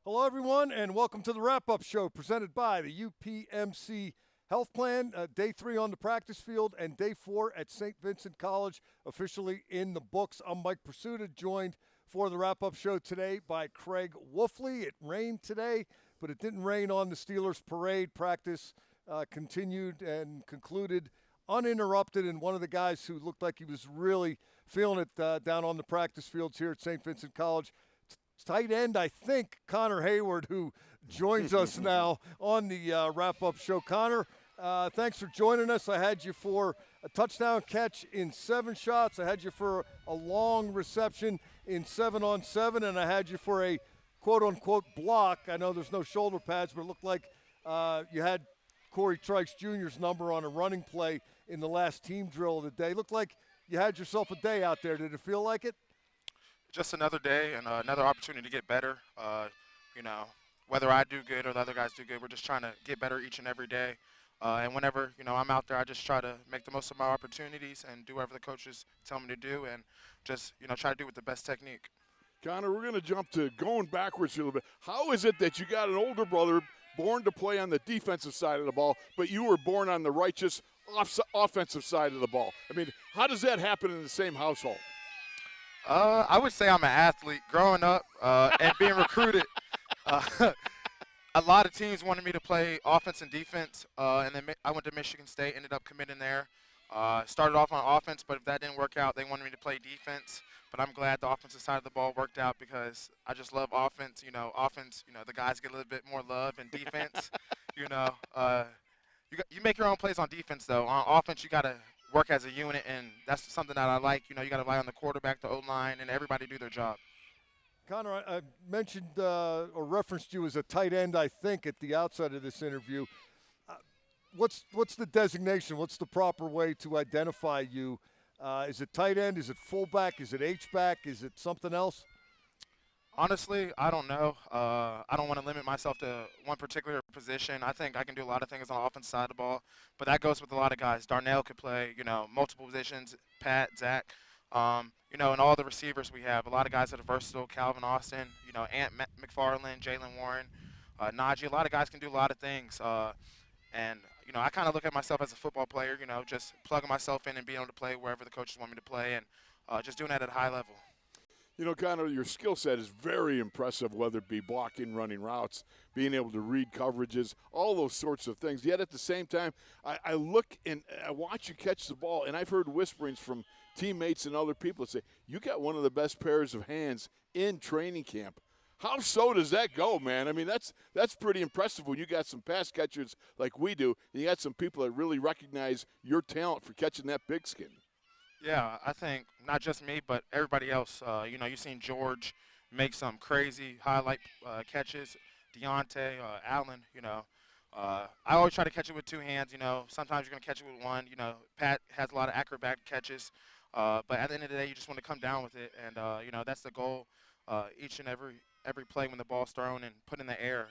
Hello, everyone, and welcome to the wrap-up show presented by the UPMC Health Plan. Day 3 on the practice field and day 4 at St. Vincent College, officially in the books. I'm Mike Prisuta, joined for the wrap-up show today by Craig Wolfley. It rained today, but it didn't rain on the Steelers parade. Practice continued and concluded uninterrupted, and one of the guys who looked like he was really feeling it down on the practice fields here at St. Vincent College, tight end, I think, Connor Heyward, who joins us now on the wrap-up show. Connor, thanks for joining us. I had you for a touchdown catch in 7 shots. I had you for a long reception in 7-on-7, and I had you for a quote-unquote block. I know there's no shoulder pads, but it looked like you had Corey Trice Jr.'s number on a running play in the last team drill of the day. Looked like you had yourself a day out there. Did it feel like it? Just another day and another opportunity to get better. Whether I do good or the other guys do good, we're just trying to get better each and every day. And whenever, I'm out there, I just try to make the most of my opportunities and do whatever the coaches tell me to do and just, try to do it with the best technique. Connor, we're going to jump to going backwards a little bit. How is it that you got an older brother born to play on the defensive side of the ball, but you were born on the righteous offensive side of the ball? I mean, how does that happen in the same household? I would say I'm an athlete. Growing up and being recruited, a lot of teams wanted me to play offense and defense, and then I went to Michigan State, ended up committing there. Started off on offense, but if that didn't work out, they wanted me to play defense. But I'm glad the offensive side of the ball worked out because I just love offense. Offense, the guys get a little bit more love, and defense, you make your own plays on defense, though. On offense, you got to work as a unit, and that's something that I like. You got to rely on the quarterback, the O-line, and everybody do their job. Connor, I mentioned or referenced you as a tight end, I think, at the outset of this interview. What's the designation? What's the proper way to identify you? Is it tight end? Is it fullback? Is it H-back? Is it something else? Honestly, I don't know. I don't want to limit myself to one particular position. I think I can do a lot of things on the offensive side of the ball, but that goes with a lot of guys. Darnell could play, multiple positions. Pat, Zach, and all the receivers we have. A lot of guys that are versatile. Calvin Austin, Ant McFarland, Jalen Warren, Najee. A lot of guys can do a lot of things. And I kind of look at myself as a football player, just plugging myself in and being able to play wherever the coaches want me to play, and just doing that at a high level. Connor, your skill set is very impressive, whether it be blocking, running routes, being able to read coverages, all those sorts of things. Yet at the same time, I look and I watch you catch the ball, and I've heard whisperings from teammates and other people that say, you got one of the best pairs of hands in training camp. How so does that go, man? I mean, that's pretty impressive when you got some pass catchers like we do, and you got some people that really recognize your talent for catching that big skin. Yeah, I think not just me, but everybody else. You've seen George make some crazy highlight catches. Deontay, Allen, I always try to catch it with 2 hands. Sometimes you're going to catch it with 1. Pat has a lot of acrobatic catches. But at the end of the day, you just want to come down with it. And, that's the goal each and every play when the ball's thrown and put in the air,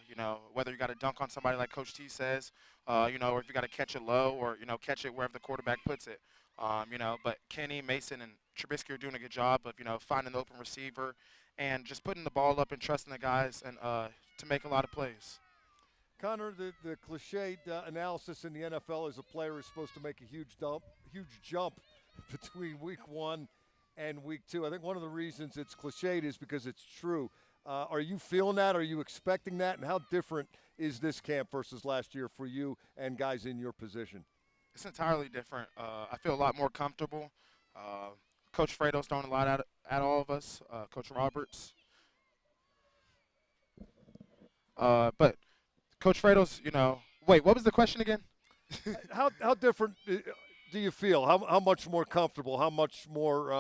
whether you got to dunk on somebody like Coach T says, or if you got to catch it low or, catch it wherever the quarterback puts it. But Kenny, Mason, and Trubisky are doing a good job of, finding the open receiver and just putting the ball up and trusting the guys and to make a lot of plays. Connor, the cliched analysis in the NFL is a player is supposed to make a huge jump between week 1 and week 2. I think one of the reasons it's cliched is because it's true. Are you feeling that? Are you expecting that? And how different is this camp versus last year for you and guys in your position? It's entirely different. I feel a lot more comfortable. Coach Fredo's throwing a lot at all of us. Coach Roberts. But Coach Fredo's, wait, what was the question again? How different do you feel? How much more comfortable? How much more?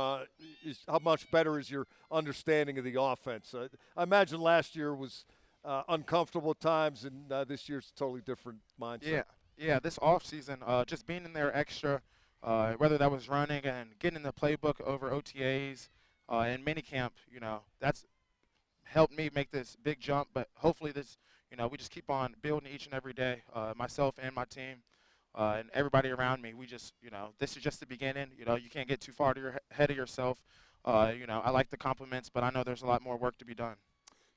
How much better is your understanding of the offense? I imagine last year was uncomfortable at times, and this year's a totally different mindset. Yeah. This off season, just being in there extra, whether that was running and getting in the playbook over OTAs and minicamp, that's helped me make this big jump. But hopefully this, we just keep on building each and every day, myself and my team. And everybody around me, we just, this is just the beginning. You can't get too far to your ahead of yourself. I like the compliments, but I know there's a lot more work to be done.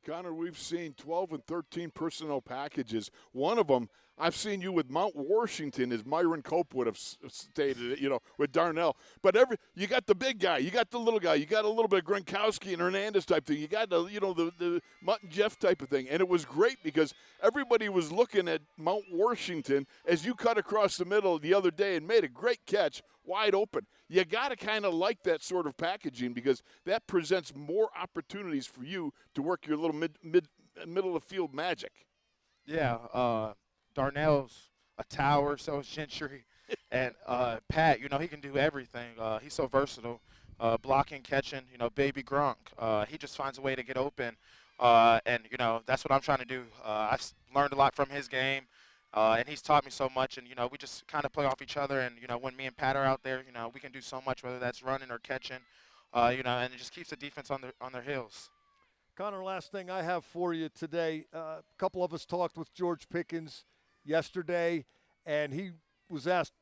Connor, we've seen 12 and 13 personnel packages. One of them, I've seen you with Mount Washington, as Myron Cope would have stated it, with Darnell. But you got the big guy, you got the little guy, you got a little bit of Gronkowski and Hernandez type thing. You got the Mutt and Jeff type of thing. And it was great because everybody was looking at Mount Washington as you cut across the middle the other day and made a great catch wide open. You got to kind of like that sort of packaging because that presents more opportunities for you to work your little middle of field magic. Yeah, Darnell's a tower, so is Gentry. And Pat, he can do everything. He's so versatile, blocking, catching, baby Gronk. He just finds a way to get open. And that's what I'm trying to do. I've learned a lot from his game. And he's taught me so much, and, we just kind of play off each other. And, when me and Pat are out there, we can do so much, whether that's running or catching, and it just keeps the defense on their heels. Connor, last thing I have for you today. A couple of us talked with George Pickens yesterday, and he was asked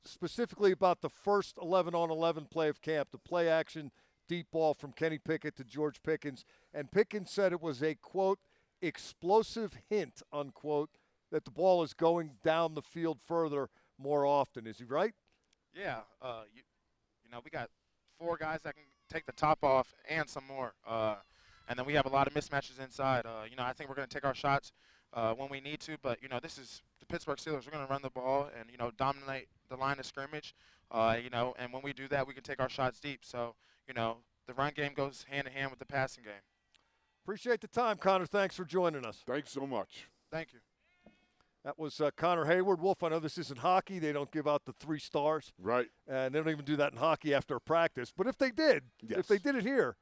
specifically about the first 11-on-11 play of camp, the play action deep ball from Kenny Pickett to George Pickens. And Pickens said it was a, quote, explosive hint, unquote, that the ball is going down the field further more often. Is he right? Yeah. We got 4 guys that can take the top off and some more. And then we have a lot of mismatches inside. I think we're going to take our shots when we need to. But, this is the Pittsburgh Steelers. We're going to run the ball and, dominate the line of scrimmage. And when we do that, we can take our shots deep. So, the run game goes hand-in-hand with the passing game. Appreciate the time, Connor. Thanks for joining us. Thanks so much. Thank you. That was Connor Heyward. Wolf, I know this isn't hockey. They don't give out the 3 stars. Right. And they don't even do that in hockey after a practice. But if they did, yes. If they did it here,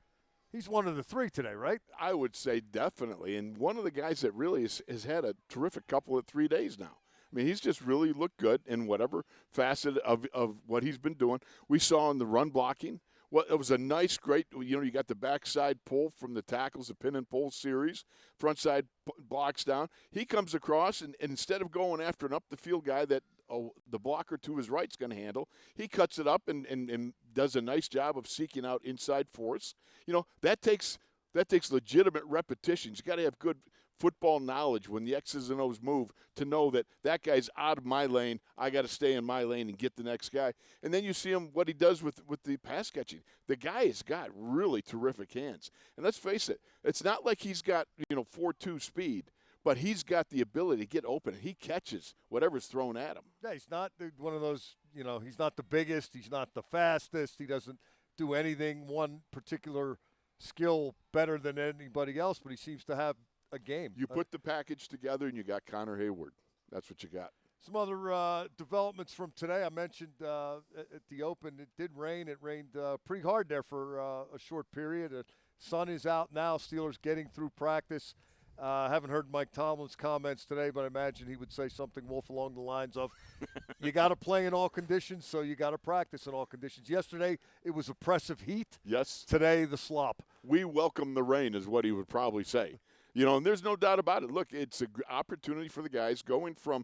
he's one of the 3 today, right? I would say definitely. And one of the guys that really has had a terrific couple of 3 days now. I mean, he's just really looked good in whatever facet of what he's been doing. We saw in the run blocking. Well, it was a nice, great, you got the backside pull from the tackles, the pin and pull series, front side blocks down. He comes across, and instead of going after an up-the-field guy that the blocker to his right is going to handle, he cuts it up and does a nice job of seeking out inside force. That takes legitimate repetitions. You got to have good football knowledge when the X's and O's move to know that guy's out of my lane. I got to stay in my lane and get the next guy. And then you see him, what he does with the pass catching. The guy has got really terrific hands. And let's face it, it's not like he's got 4.2 speed, but he's got the ability to get open. He catches whatever's thrown at him. Yeah, he's not one of those, he's not the biggest. He's not the fastest. He doesn't do anything, one particular skill better than anybody else, but he seems to have a game. You put the package together, and you got Connor Heyward. That's what you got. Some other developments from today. I mentioned at the Open, it did rain. It rained pretty hard there for a short period. The sun is out now. Steelers getting through practice. I haven't heard Mike Tomlin's comments today, but I imagine he would say something, Wolf, along the lines of, you got to play in all conditions, so you got to practice in all conditions. Yesterday, it was oppressive heat. Yes. Today, the slop. We welcome the rain is what he would probably say. And there's no doubt about it. Look, it's an opportunity for the guys going from,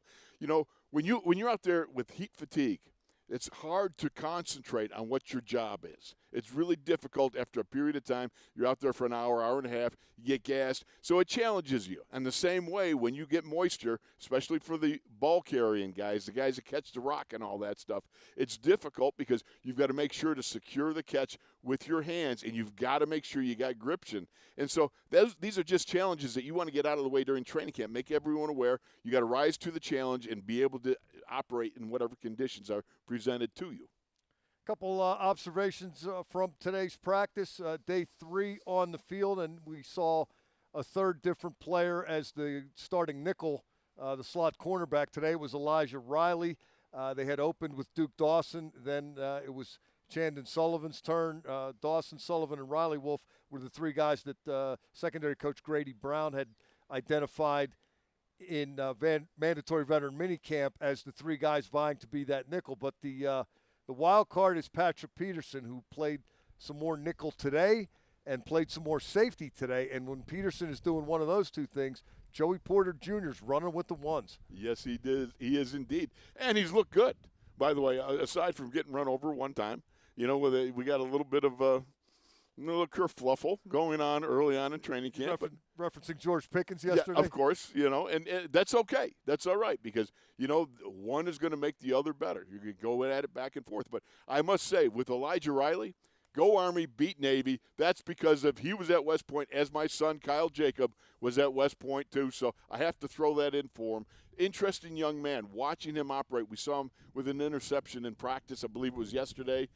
when you're out there with heat fatigue, it's hard to concentrate on what your job is. It's really difficult after a period of time. You're out there for an hour, hour and a half, you get gassed. So it challenges you. And the same way when you get moisture, especially for the ball carrying guys, the guys that catch the rock and all that stuff, it's difficult because you've got to make sure to secure the catch with your hands, and you've got to make sure you got gription. And so these are just challenges that you want to get out of the way during training camp. Make everyone aware. You got to rise to the challenge and be able to operate in whatever conditions are presented to you. Couple observations from today's practice. Day 3 on the field, and we saw a third different player as the starting nickel. The slot cornerback today was Elijah Riley. They had opened with Duke Dawson. Then it was Chandon Sullivan's turn. Dawson, Sullivan, and Riley Wolf were the 3 guys that secondary coach Grady Brown had identified in mandatory veteran minicamp as the 3 guys vying to be that nickel. But the wild card is Patrick Peterson, who played some more nickel today and played some more safety today. And when Peterson is doing one of those 2 things, Joey Porter Jr. is running with the ones. Yes, he did. He is indeed. And he's looked good, by the way, aside from getting run over one time. We got a little bit of A little kerfluffle going on early on in training camp. Referencing George Pickens yesterday? Yeah, of course, and that's okay. That's all right because, one is going to make the other better. You can go at it back and forth. But I must say, with Elijah Riley, go Army, beat Navy. That's because he was at West Point, as my son Kyle Jacob was at West Point too. So I have to throw that in for him. Interesting young man. Watching him operate, we saw him with an interception in practice. I believe it was yesterday.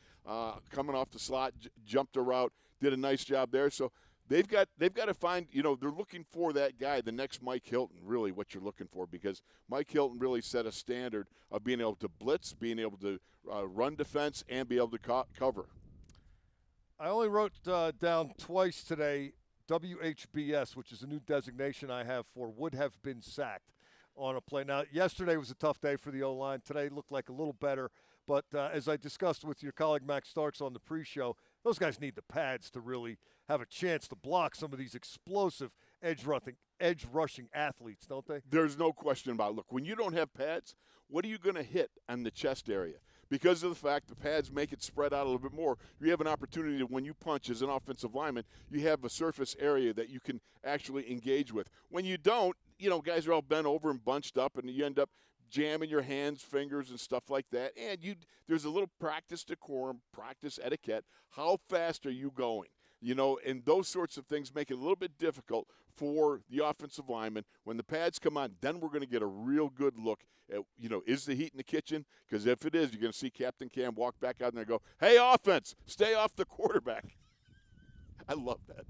Coming off the slot, jumped a route, did a nice job there. So they've got to find. They're looking for that guy, the next Mike Hilton. Really, what you're looking for because Mike Hilton really set a standard of being able to blitz, being able to run defense, and be able to cover. I only wrote down twice today WHBS, which is a new designation I have for would have been sacked on a play. Now, yesterday was a tough day for the O-line. Today looked like a little better. But as I discussed with your colleague Max Starks on the pre-show, those guys need the pads to really have a chance to block some of these explosive edge-rushing athletes, don't they? There's no question about it. Look, when you don't have pads, what are you going to hit on the chest area? Because of the fact the pads make it spread out a little bit more, you have an opportunity to, when you punch as an offensive lineman, you have a surface area that you can actually engage with. When you don't, guys are all bent over and bunched up, and you end up jamming your hands, fingers, and stuff like that. And there's a little practice decorum, practice etiquette. How fast are you going? And those sorts of things make it a little bit difficult for the offensive lineman. When the pads come on, then we're going to get a real good look at, is the heat in the kitchen? Because if it is, you're going to see Captain Cam walk back out there and go, hey, offense, stay off the quarterback. I love that.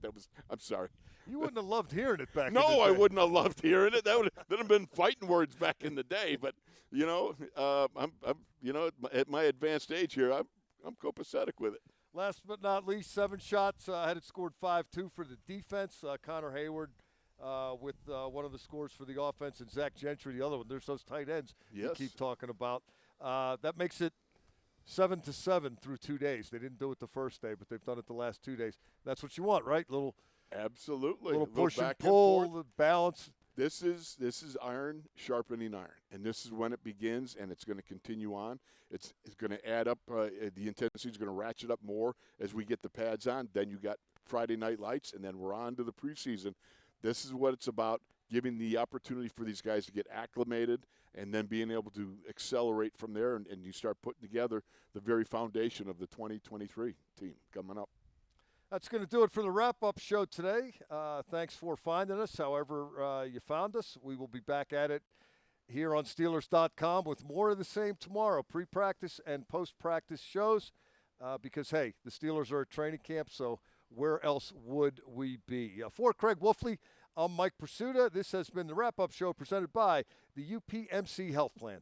I'm sorry. You wouldn't have loved hearing it back. No, I wouldn't have loved hearing it. That would have been fighting words back in the day. But I'm at my advanced age here, I'm copacetic with it. Last but not least, 7 shots. I had it scored 5-2 for the defense. Connor Heyward with one of the scores for the offense, and Zach Gentry, the other one. There's those tight ends you keep talking about. That makes it 7-7 through 2 days. They didn't do it the first day, but they've done it the last 2 days. That's what you want, right? Absolutely. Little push and pull, the balance. This is iron sharpening iron, and this is when it begins, and it's going to continue on. It's going to add up. The intensity is going to ratchet up more as we get the pads on. Then you got Friday Night Lights, and then we're on to the preseason. This is what it's about, giving the opportunity for these guys to get acclimated and then being able to accelerate from there, and you start putting together the very foundation of the 2023 team coming up. That's going to do it for the wrap-up show today. Thanks for finding us. However you found us, we will be back at it here on Steelers.com with more of the same tomorrow, pre-practice and post-practice shows, because, hey, the Steelers are at training camp, so where else would we be? For Craig Wolfley, I'm Mike Prisuta. This has been the wrap-up show presented by the UPMC Health Plan.